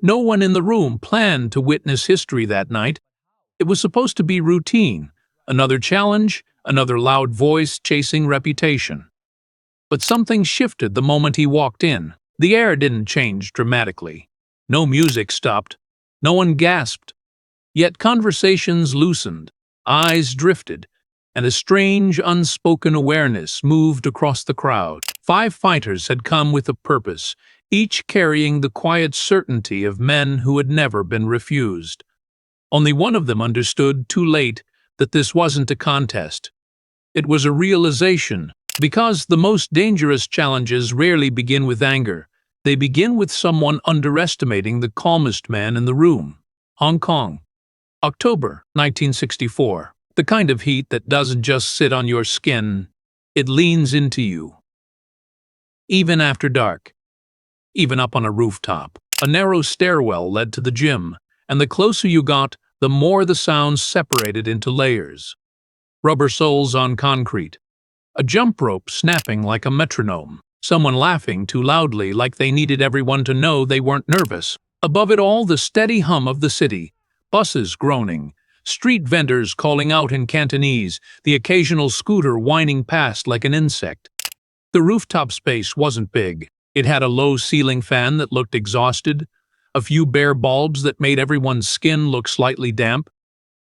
No one in the room planned to witness history that night. It was supposed to be routine, another challenge, another loud voice chasing reputation. But something shifted the moment he walked in. The air didn't change dramatically. No music stopped. No one gasped. Yet conversations loosened, eyes drifted, and a strange, unspoken awareness moved across the crowd. 5 fighters had come with a purpose, each carrying the quiet certainty of men who had never been refused. Only one of them understood, too late, that this wasn't a contest. It was a realization, because the most dangerous challenges rarely begin with anger. They begin with someone underestimating the calmest man in the room. Hong Kong, October 1964. The kind of heat that doesn't just sit on your skin, it leans into you. Even after dark, even up on a rooftop, a narrow stairwell led to the gym, and the closer you got, the more the sounds separated into layers. Rubber soles on concrete, a jump rope snapping like a metronome, someone laughing too loudly like they needed everyone to know they weren't nervous. Above it all, the steady hum of the city, buses groaning, street vendors calling out in Cantonese, the occasional scooter whining past like an insect. The rooftop space wasn't big. It had a low ceiling fan that looked exhausted, a few bare bulbs that made everyone's skin look slightly damp,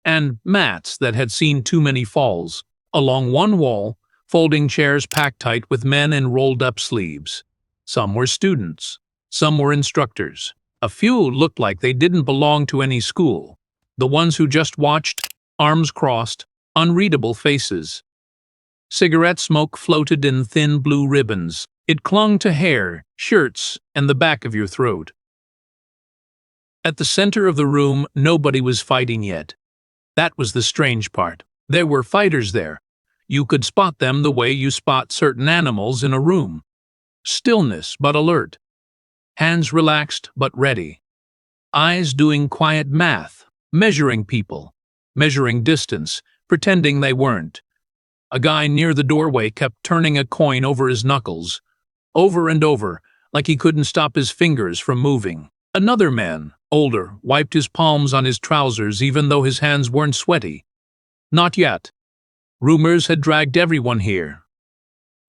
and mats that had seen too many falls. Along one wall, folding chairs packed tight with men in rolled-up sleeves. Some were students, some were instructors. A few looked like they didn't belong to any school. The ones who just watched, arms crossed, unreadable faces. Cigarette smoke floated in thin blue ribbons. It clung to hair, shirts, and the back of your throat. At the center of the room, nobody was fighting yet. That was the strange part. There were fighters there. You could spot them the way you spot certain animals in a room. Stillness but alert. Hands relaxed but ready. Eyes doing quiet math, measuring people, measuring distance, pretending they weren't. A guy near the doorway kept turning a coin over his knuckles, over and over, like he couldn't stop his fingers from moving. Another man, older, wiped his palms on his trousers even though his hands weren't sweaty. Not yet. Rumors had dragged everyone here.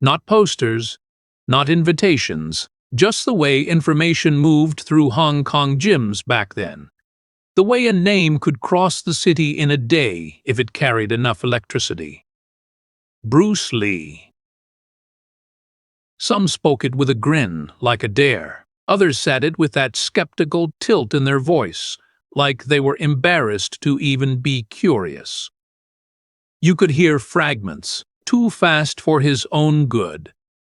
Not posters, not invitations, just the way information moved through Hong Kong gyms back then. The way a name could cross the city in a day if it carried enough electricity. Bruce Lee. Some spoke it with a grin, like a dare. Others said it with that skeptical tilt in their voice, like they were embarrassed to even be curious. You could hear fragments, too fast for his own good.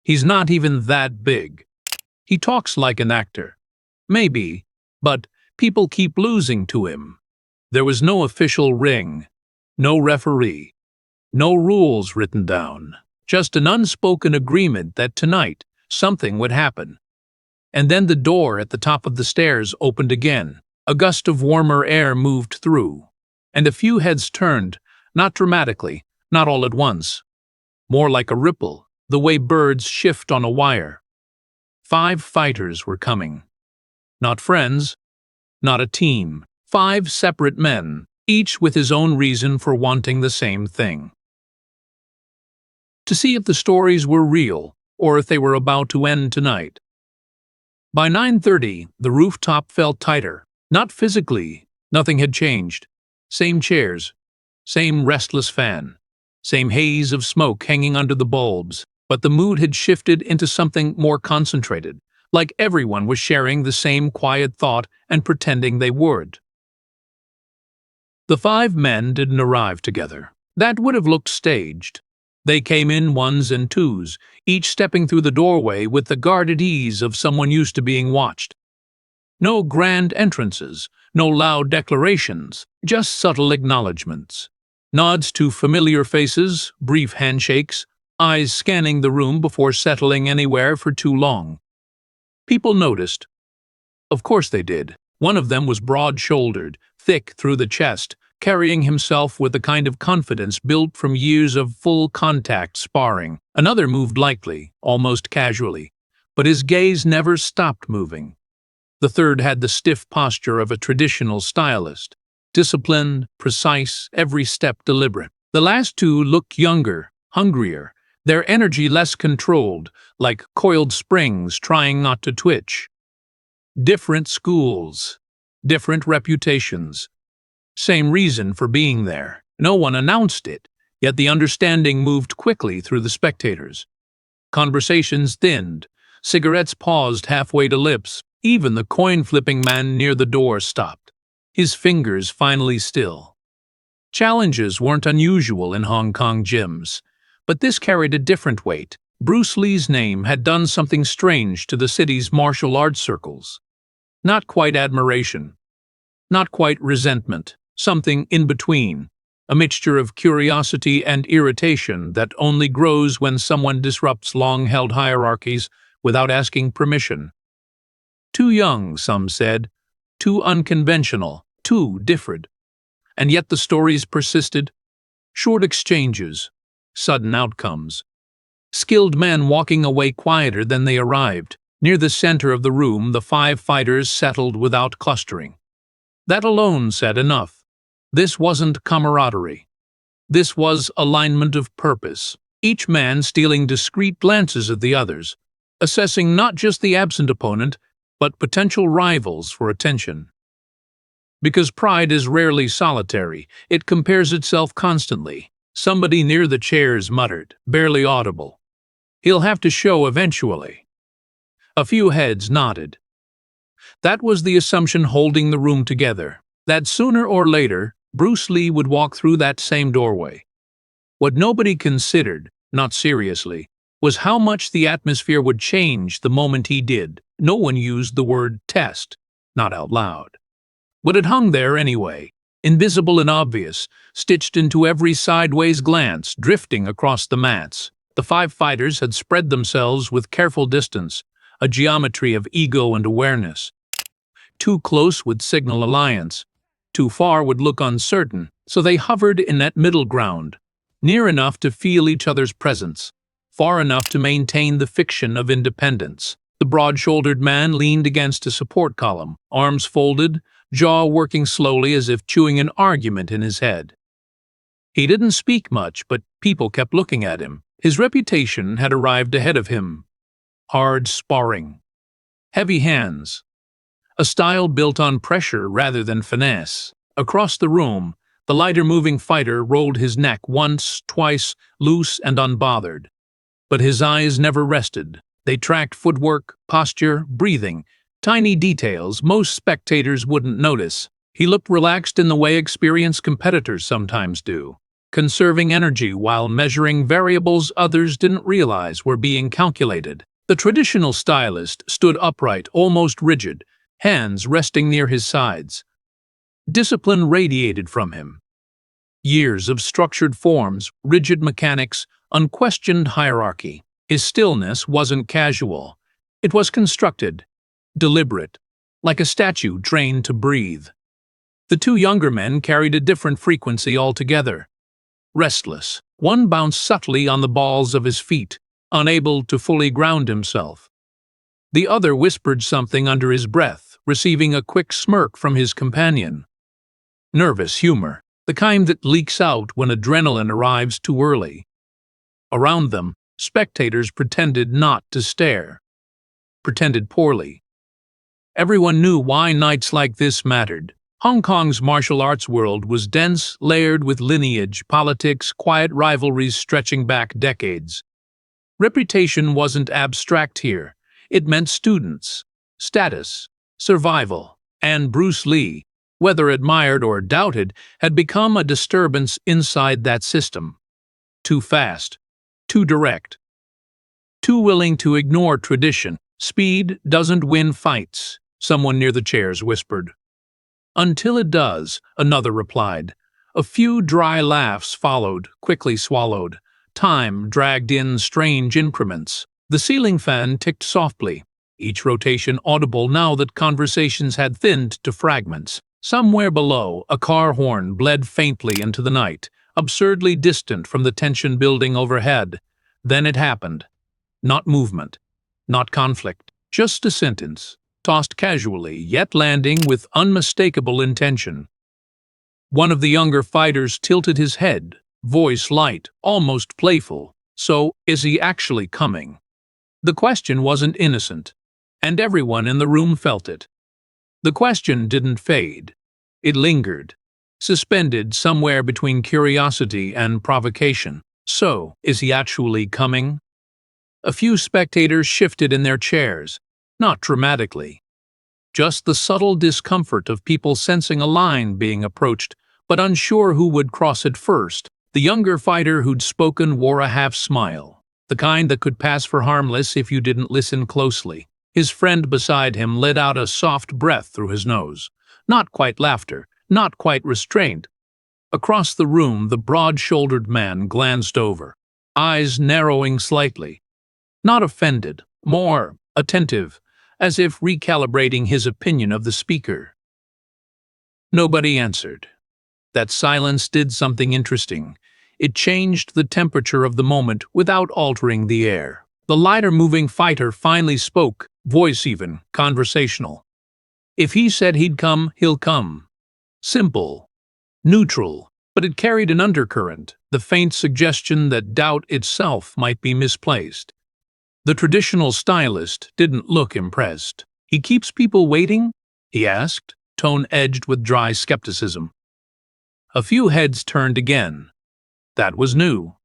He's not even that big. He talks like an actor. Maybe, but people keep losing to him. There was no official ring, no referee, no rules written down, just an unspoken agreement that tonight something would happen. And then the door at the top of the stairs opened again. A gust of warmer air moved through, and a few heads turned, not dramatically, not all at once. More like a ripple, the way birds shift on a wire. 5 fighters were coming. Not friends, not a team. 5 separate men, each with his own reason for wanting the same thing. To see if the stories were real, or if they were about to end tonight. By 9:30, the rooftop felt tighter. Not physically, nothing had changed. Same chairs, same restless fan, same haze of smoke hanging under the bulbs, but the mood had shifted into something more concentrated, like everyone was sharing the same quiet thought and pretending they weren't. The 5 men didn't arrive together. That would have looked staged. They came in ones and twos, each stepping through the doorway with the guarded ease of someone used to being watched. No grand entrances, no loud declarations, just subtle acknowledgments. Nods to familiar faces, brief handshakes, eyes scanning the room before settling anywhere for too long. People noticed. Of course they did. One of them was broad-shouldered, thick through the chest, carrying himself with a kind of confidence built from years of full-contact sparring. Another moved lightly, almost casually, but his gaze never stopped moving. The third had the stiff posture of a traditional stylist, disciplined, precise, every step deliberate. The last two looked younger, hungrier, their energy less controlled, like coiled springs trying not to twitch. Different schools, different reputations. Same reason for being there. No one announced it, yet the understanding moved quickly through the spectators. Conversations thinned, cigarettes paused halfway to lips, even the coin-flipping man near the door stopped, his fingers finally still. Challenges weren't unusual in Hong Kong gyms, but this carried a different weight. Bruce Lee's name had done something strange to the city's martial arts circles. Not quite admiration, not quite resentment, something in between, a mixture of curiosity and irritation that only grows when someone disrupts long-held hierarchies without asking permission. Too young, some said, too unconventional, too different. And yet the stories persisted. Short exchanges, sudden outcomes. Skilled men walking away quieter than they arrived. Near the center of the room, the 5 fighters settled without clustering. That alone said enough. This wasn't camaraderie. This was alignment of purpose, each man stealing discreet glances at the others, assessing not just the absent opponent, but potential rivals for attention. Because pride is rarely solitary, it compares itself constantly. Somebody near the chairs muttered, barely audible. He'll have to show eventually. A few heads nodded. That was the assumption holding the room together, that sooner or later, Bruce Lee would walk through that same doorway. What nobody considered, not seriously, was how much the atmosphere would change the moment he did. No one used the word test, not out loud. But it hung there anyway, invisible and obvious, stitched into every sideways glance, drifting across the mats. The 5 fighters had spread themselves with careful distance, a geometry of ego and awareness. Too close would signal alliance, too far would look uncertain, so they hovered in that middle ground, near enough to feel each other's presence, far enough to maintain the fiction of independence. The broad-shouldered man leaned against a support column, arms folded, jaw working slowly as if chewing an argument in his head. He didn't speak much, but people kept looking at him. His reputation had arrived ahead of him. Hard sparring. Heavy hands. A style built on pressure rather than finesse. Across the room, the lighter-moving fighter rolled his neck once, twice, loose and unbothered. But his eyes never rested. They tracked footwork, posture, breathing, tiny details most spectators wouldn't notice. He looked relaxed in the way experienced competitors sometimes do, conserving energy while measuring variables others didn't realize were being calculated. The traditional stylist stood upright, almost rigid, hands resting near his sides. Discipline radiated from him. Years of structured forms, rigid mechanics, unquestioned hierarchy. His stillness wasn't casual. It was constructed, deliberate, like a statue trained to breathe. The 2 younger men carried a different frequency altogether. Restless, one bounced subtly on the balls of his feet, unable to fully ground himself. The other whispered something under his breath, receiving a quick smirk from his companion. Nervous humor, the kind that leaks out when adrenaline arrives too early. Around them, spectators pretended not to stare. Pretended poorly. Everyone knew why nights like this mattered. Hong Kong's martial arts world was dense, layered with lineage, politics, quiet rivalries stretching back decades. Reputation wasn't abstract here. It meant students, status, survival, and Bruce Lee, whether admired or doubted, had become a disturbance inside that system. Too fast, too direct, too willing to ignore tradition. Speed doesn't win fights, someone near the chairs whispered. Until it does, another replied. A few dry laughs followed, quickly swallowed. Time dragged in strange increments. The ceiling fan ticked softly, each rotation audible now that conversations had thinned to fragments. Somewhere below, a car horn bled faintly into the night, absurdly distant from the tension building overhead. Then it happened. Not movement, not conflict, just a sentence. tossed casually, yet landing with unmistakable intention. One of the younger fighters tilted his head, voice light, almost playful. "So, is he actually coming?" The question wasn't innocent, and everyone in the room felt it. The question didn't fade. It lingered, suspended somewhere between curiosity and provocation. "So, is he actually coming?" A few spectators shifted in their chairs, not dramatically. Just the subtle discomfort of people sensing a line being approached, but unsure who would cross it first. The younger fighter who'd spoken wore a half-smile, the kind that could pass for harmless if you didn't listen closely. His friend beside him let out a soft breath through his nose. Not quite laughter, not quite restraint. Across the room, the broad-shouldered man glanced over, eyes narrowing slightly. Not offended, more attentive, as if recalibrating his opinion of the speaker. Nobody answered. That silence did something interesting. It changed the temperature of the moment without altering the air. The lighter-moving fighter finally spoke, voice even, conversational. "If he said he'd come, he'll come." Simple, neutral, but it carried an undercurrent, the faint suggestion that doubt itself might be misplaced. The traditional stylist didn't look impressed. "He keeps people waiting?" he asked, tone edged with dry skepticism. A few heads turned again. That was new.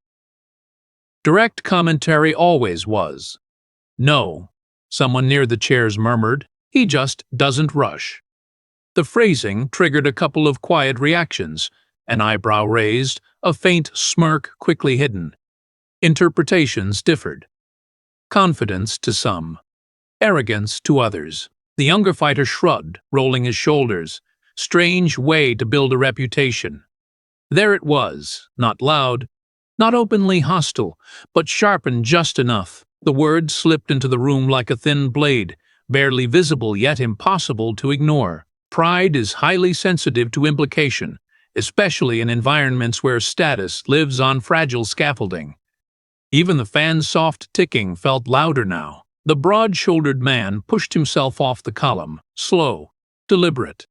Direct commentary always was. "No," someone near the chairs murmured, "he just doesn't rush." The phrasing triggered a couple of quiet reactions, an eyebrow raised, a faint smirk quickly hidden. Interpretations differed. Confidence to some, arrogance to others. The younger fighter shrugged, rolling his shoulders. Strange way to build a reputation. There it was, not loud, not openly hostile, but sharpened just enough. The words slipped into the room like a thin blade, barely visible yet impossible to ignore. Pride is highly sensitive to implication, especially in environments where status lives on fragile scaffolding. Even the fan's soft ticking felt louder now. The broad-shouldered man pushed himself off the column, slow, deliberate.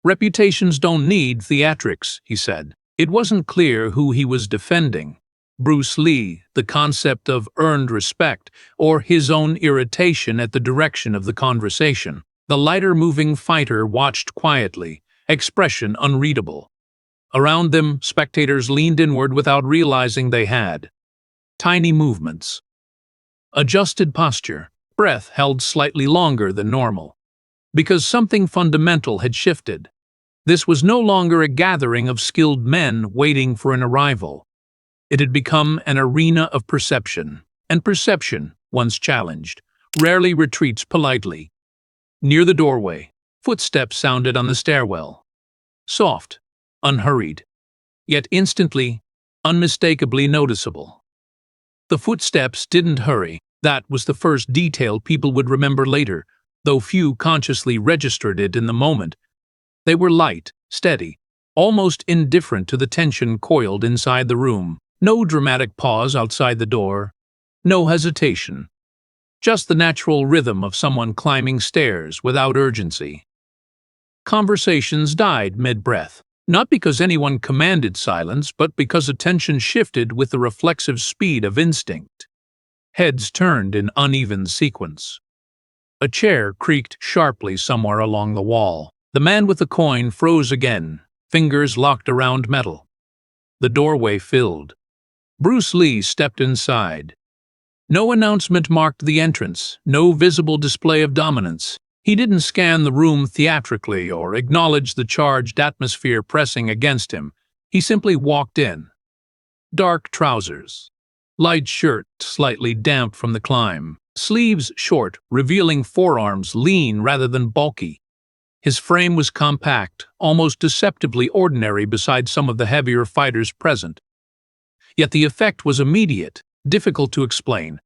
"Reputations don't need theatrics," he said. It wasn't clear who he was defending. Bruce Lee, the concept of earned respect, or his own irritation at the direction of the conversation. The lighter-moving fighter watched quietly, expression unreadable. Around them, spectators leaned inward without realizing they had. Tiny movements. Adjusted posture, breath held slightly longer than normal. Because something fundamental had shifted. This was no longer a gathering of skilled men waiting for an arrival. It had become an arena of perception, and perception, once challenged, rarely retreats politely. Near the doorway, footsteps sounded on the stairwell. Soft, unhurried, yet instantly, unmistakably noticeable. The footsteps didn't hurry. That was the first detail people would remember later, though few consciously registered it in the moment. They were light, steady, almost indifferent to the tension coiled inside the room. No dramatic pause outside the door, no hesitation. Just the natural rhythm of someone climbing stairs without urgency. Conversations died mid-breath, not because anyone commanded silence, but because attention shifted with the reflexive speed of instinct. Heads turned in uneven sequence. A chair creaked sharply somewhere along the wall. The man with the coin froze again, fingers locked around metal. The doorway filled. Bruce Lee stepped inside. No announcement marked the entrance, no visible display of dominance. He didn't scan the room theatrically or acknowledge the charged atmosphere pressing against him. He simply walked in. Dark trousers. Light shirt slightly damp from the climb. Sleeves short, revealing forearms lean rather than bulky. His frame was compact, almost deceptively ordinary beside some of the heavier fighters present. Yet the effect was immediate, difficult to explain.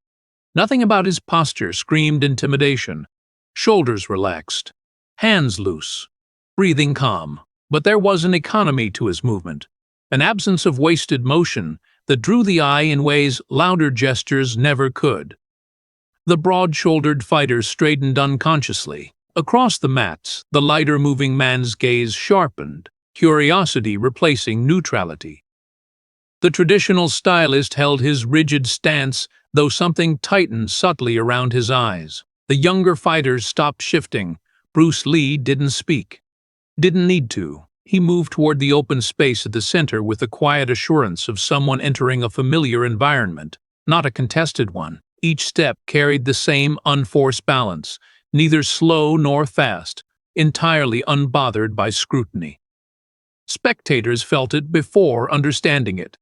Nothing about his posture screamed intimidation. Shoulders relaxed, hands loose, breathing calm. But there was an economy to his movement, an absence of wasted motion that drew the eye in ways louder gestures never could. The broad-shouldered fighter straightened unconsciously, Across the mats, the lighter-moving man's gaze sharpened, curiosity replacing neutrality. The traditional stylist held his rigid stance, though something tightened subtly around his eyes. The younger fighters stopped shifting. Bruce Lee didn't speak. Didn't need to. He moved toward the open space at the center with the quiet assurance of someone entering a familiar environment, not a contested one. Each step carried the same unforced balance, neither slow nor fast, entirely unbothered by scrutiny. Spectators felt it before understanding it.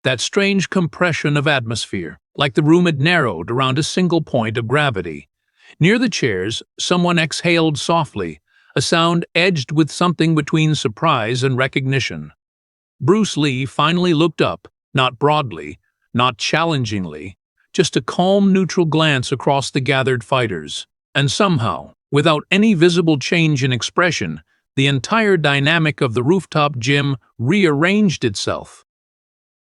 That strange compression of atmosphere, like the room had narrowed around a single point of gravity. Near the chairs, someone exhaled softly, a sound edged with something between surprise and recognition. Bruce Lee finally looked up, not broadly, not challengingly, just a calm, neutral glance across the gathered fighters. And somehow, without any visible change in expression, the entire dynamic of the rooftop gym rearranged itself.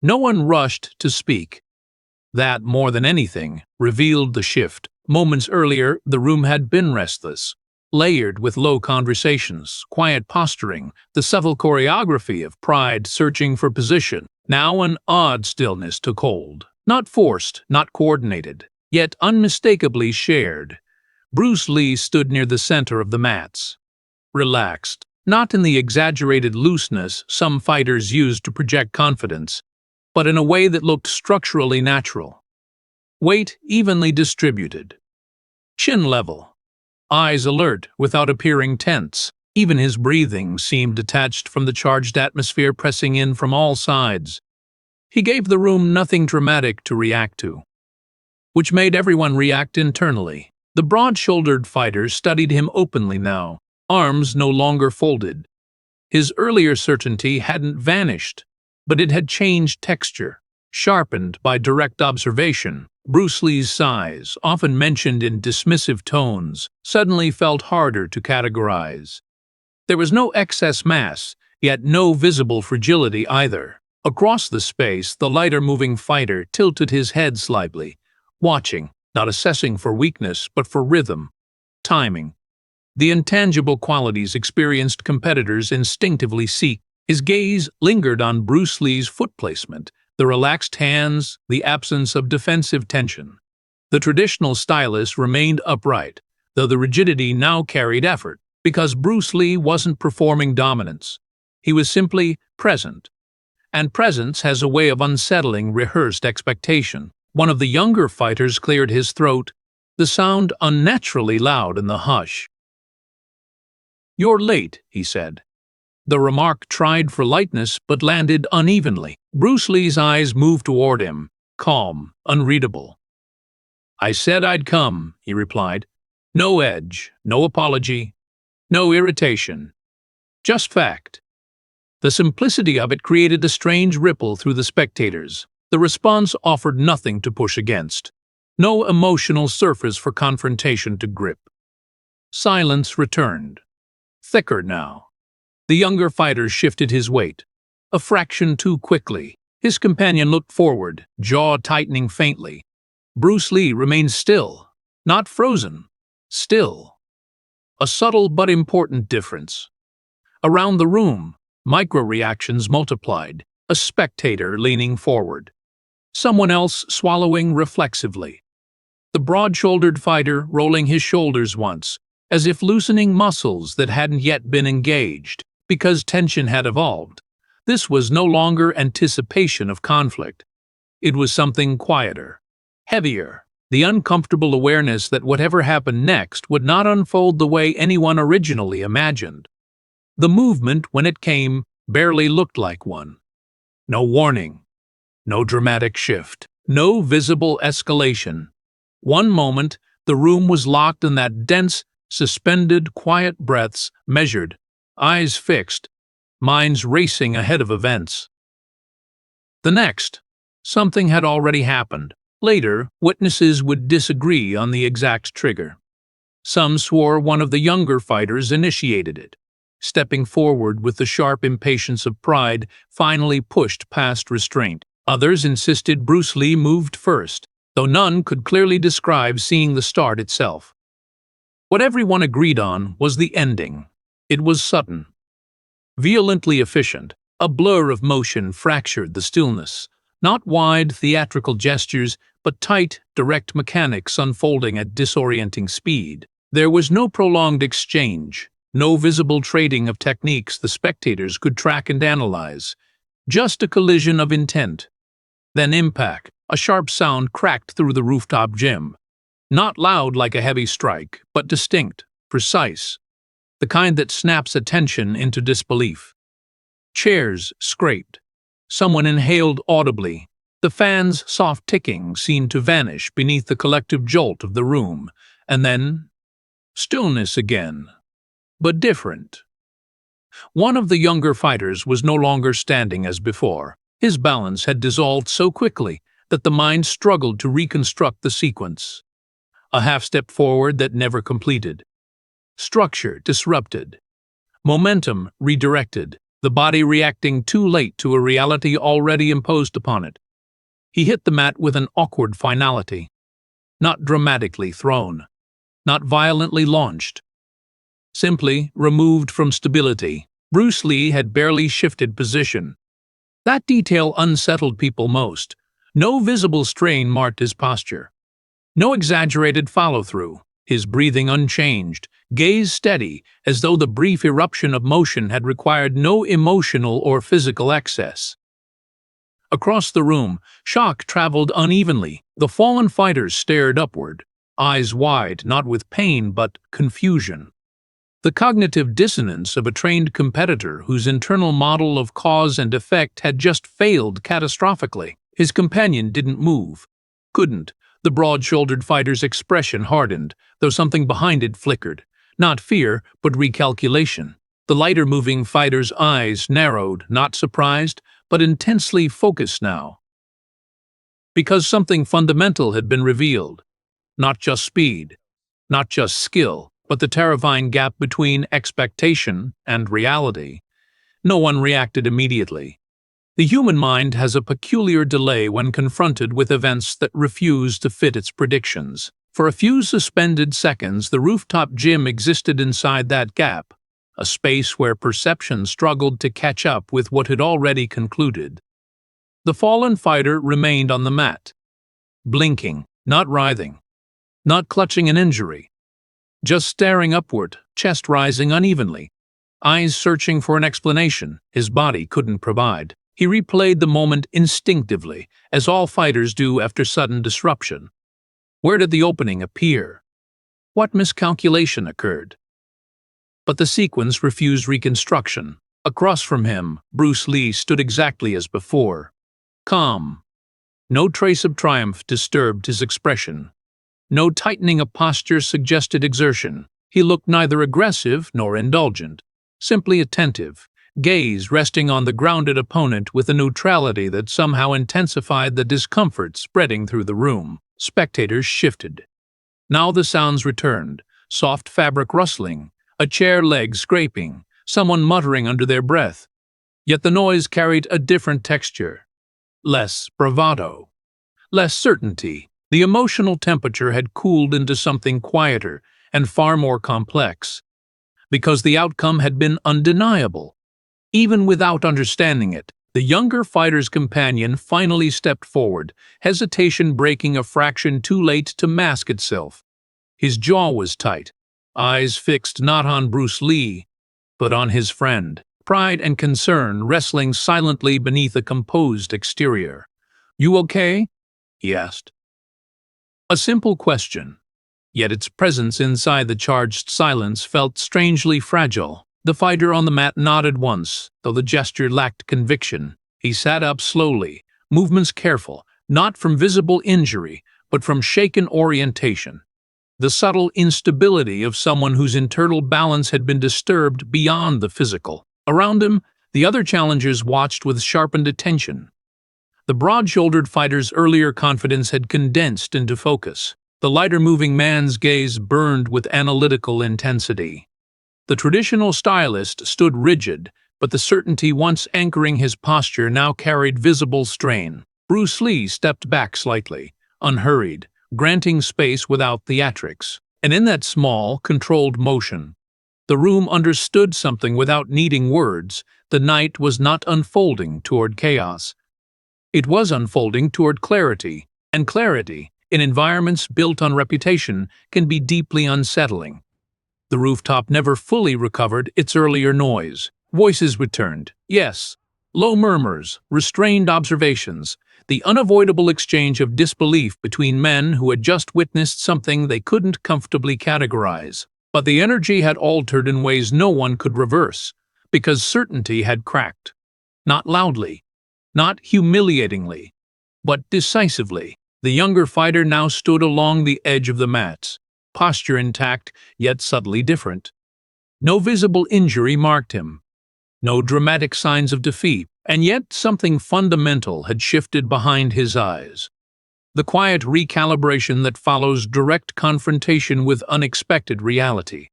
No one rushed to speak. That, more than anything, revealed the shift. Moments earlier, the room had been restless, layered with low conversations, quiet posturing, the subtle choreography of pride searching for position. Now an odd stillness took hold. Not forced, not coordinated, yet unmistakably shared. Bruce Lee stood near the center of the mats. Relaxed, not in the exaggerated looseness some fighters used to project confidence, but in a way that looked structurally natural. Weight evenly distributed. Chin level. Eyes alert without appearing tense. Even his breathing seemed detached from the charged atmosphere pressing in from all sides. He gave the room nothing dramatic to react to, which made everyone react internally. The broad-shouldered fighter studied him openly now, arms no longer folded. His earlier certainty hadn't vanished, but it had changed texture, sharpened by direct observation. Bruce Lee's size, often mentioned in dismissive tones, suddenly felt harder to categorize. There was no excess mass, yet no visible fragility either. Across the space, the lighter-moving fighter tilted his head slightly, watching, not assessing for weakness, but for rhythm, timing. The intangible qualities experienced competitors instinctively seek. His gaze lingered on Bruce Lee's foot placement, the relaxed hands, the absence of defensive tension. The traditional stylist remained upright, though the rigidity now carried effort, because Bruce Lee wasn't performing dominance. He was simply present. And presence has a way of unsettling rehearsed expectation. One of the younger fighters cleared his throat, the sound unnaturally loud in the hush. "You're late," he said. The remark tried for lightness but landed unevenly. Bruce Lee's eyes moved toward him, calm, unreadable. "I said I'd come," he replied. "No edge, no apology, no irritation. Just fact." The simplicity of it created a strange ripple through the spectators. The response offered nothing to push against. No emotional surface for confrontation to grip. Silence returned. Thicker now. The younger fighter shifted his weight, a fraction too quickly. His companion looked forward, jaw tightening faintly. Bruce Lee remained still, not frozen, still. A subtle but important difference. Around the room, micro-reactions multiplied, a spectator leaning forward. Someone else swallowing reflexively. The broad-shouldered fighter rolling his shoulders once, as if loosening muscles that hadn't yet been engaged, because tension had evolved. This was no longer anticipation of conflict. It was something quieter, heavier, the uncomfortable awareness that whatever happened next would not unfold the way anyone originally imagined. The movement, when it came, barely looked like one. No warning, no dramatic shift, no visible escalation. One moment, the room was locked in that dense, suspended, quiet breaths, measured, eyes fixed, minds racing ahead of events. The next, something had already happened. Later, witnesses would disagree on the exact trigger. Some swore one of the younger fighters initiated it. Stepping forward with the sharp impatience of pride, finally pushed past restraint. Others insisted Bruce Lee moved first, though none could clearly describe seeing the start itself. What everyone agreed on was the ending. It was sudden, violently efficient. A blur of motion fractured the stillness. Not wide, theatrical gestures, but tight, direct mechanics unfolding at disorienting speed. There was no prolonged exchange, no visible trading of techniques the spectators could track and analyze. Just a collision of intent. Then impact. A sharp sound cracked through the rooftop gym. Not loud like a heavy strike, but distinct, precise. The kind that snaps attention into disbelief. Chairs scraped. Someone inhaled audibly. The fan's soft ticking seemed to vanish beneath the collective jolt of the room. And then, stillness again. But different. One of the younger fighters was no longer standing as before. His balance had dissolved so quickly that the mind struggled to reconstruct the sequence. A half-step forward that never completed. Structure disrupted. Momentum redirected, the body reacting too late to a reality already imposed upon it. He hit the mat with an awkward finality. Not dramatically thrown. Not violently launched. Simply removed from stability. Bruce Lee had barely shifted position. That detail unsettled people most. No visible strain marked his posture. No exaggerated follow-through. His breathing unchanged, gaze steady, as though the brief eruption of motion had required no emotional or physical excess. Across the room, shock traveled unevenly. The fallen fighters stared upward, eyes wide, not with pain but confusion. The cognitive dissonance of a trained competitor whose internal model of cause and effect had just failed catastrophically. His companion didn't move. Couldn't. The broad-shouldered fighter's expression hardened, though something behind it flickered. Not fear, but recalculation. The lighter-moving fighter's eyes narrowed, not surprised, but intensely focused now. Because something fundamental had been revealed. Not just speed, not just skill, but the terrifying gap between expectation and reality. No one reacted immediately. The human mind has a peculiar delay when confronted with events that refuse to fit its predictions. For a few suspended seconds, the rooftop gym existed inside that gap, a space where perception struggled to catch up with what had already concluded. The fallen fighter remained on the mat, blinking, not writhing, not clutching an injury, just staring upward, chest rising unevenly, eyes searching for an explanation his body couldn't provide. He replayed the moment instinctively, as all fighters do after sudden disruption. Where did the opening appear? What miscalculation occurred? But the sequence refused reconstruction. Across from him, Bruce Lee stood exactly as before. Calm. No trace of triumph disturbed his expression. No tightening of posture suggested exertion. He looked neither aggressive nor indulgent, simply attentive. Gaze resting on the grounded opponent with a neutrality that somehow intensified the discomfort spreading through the room. Spectators shifted. Now the sounds returned, soft fabric rustling, a chair leg scraping, someone muttering under their breath. Yet the noise carried a different texture. Less bravado. Less certainty. The emotional temperature had cooled into something quieter and far more complex. Because the outcome had been undeniable. Even without understanding it, the younger fighter's companion finally stepped forward, hesitation breaking a fraction too late to mask itself. His jaw was tight, eyes fixed not on Bruce Lee, but on his friend, pride and concern wrestling silently beneath a composed exterior. "You okay?" he asked. A simple question, yet its presence inside the charged silence felt strangely fragile. The fighter on the mat nodded once, though the gesture lacked conviction. He sat up slowly, movements careful, not from visible injury, but from shaken orientation. The subtle instability of someone whose internal balance had been disturbed beyond the physical. Around him, the other challengers watched with sharpened attention. The broad-shouldered fighter's earlier confidence had condensed into focus. The lighter-moving man's gaze burned with analytical intensity. The traditional stylist stood rigid, but the certainty once anchoring his posture now carried visible strain. Bruce Lee stepped back slightly, unhurried, granting space without theatrics. And in that small, controlled motion, the room understood something without needing words. The night was not unfolding toward chaos. It was unfolding toward clarity, and clarity, in environments built on reputation, can be deeply unsettling. The rooftop never fully recovered its earlier noise. Voices returned, yes, low murmurs, restrained observations, the unavoidable exchange of disbelief between men who had just witnessed something they couldn't comfortably categorize. But the energy had altered in ways no one could reverse, because certainty had cracked. Not loudly, not humiliatingly, but decisively. The younger fighter now stood along the edge of the mats, posture intact, yet subtly different. No visible injury marked him, no dramatic signs of defeat, and yet something fundamental had shifted behind his eyes. The quiet recalibration that follows direct confrontation with unexpected reality.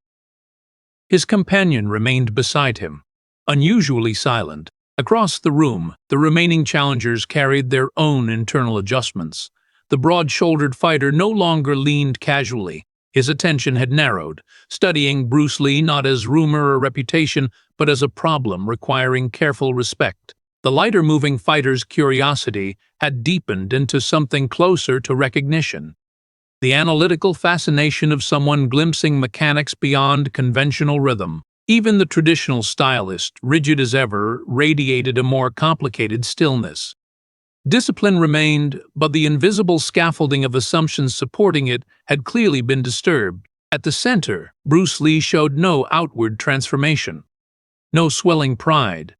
His companion remained beside him, unusually silent. Across the room, the remaining challengers carried their own internal adjustments. The broad-shouldered fighter no longer leaned casually. His attention had narrowed, studying Bruce Lee not as rumor or reputation, but as a problem requiring careful respect. The lighter-moving fighter's curiosity had deepened into something closer to recognition. The analytical fascination of someone glimpsing mechanics beyond conventional rhythm. Even the traditional stylist, rigid as ever, radiated a more complicated stillness. Discipline remained, but the invisible scaffolding of assumptions supporting it had clearly been disturbed. At the center, Bruce Lee showed no outward transformation, no swelling pride,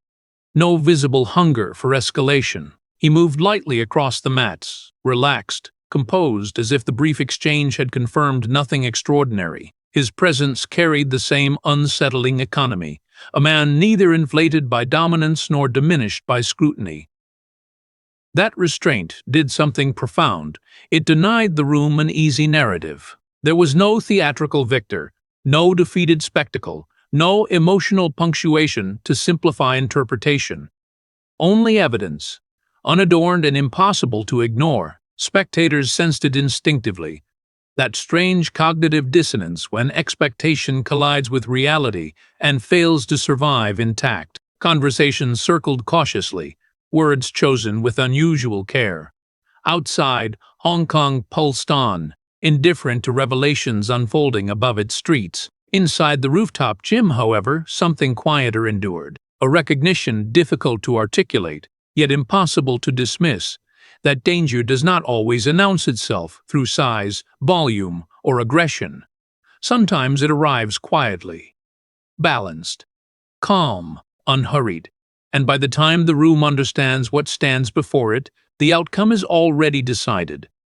no visible hunger for escalation. He moved lightly across the mats, relaxed, composed, as if the brief exchange had confirmed nothing extraordinary. His presence carried the same unsettling economy, a man neither inflated by dominance nor diminished by scrutiny. That restraint did something profound. It denied the room an easy narrative. There was no theatrical victor, no defeated spectacle, no emotional punctuation to simplify interpretation. Only evidence, unadorned and impossible to ignore. Spectators sensed it instinctively. That strange cognitive dissonance when expectation collides with reality and fails to survive intact. Conversation circled cautiously, words chosen with unusual care. Outside, Hong Kong pulsed on, indifferent to revelations unfolding above its streets. Inside the rooftop gym, however, something quieter endured. A recognition difficult to articulate, yet impossible to dismiss, that danger does not always announce itself through size, volume, or aggression. Sometimes it arrives quietly, balanced, calm, unhurried, and by the time the room understands what stands before it, the outcome is already decided.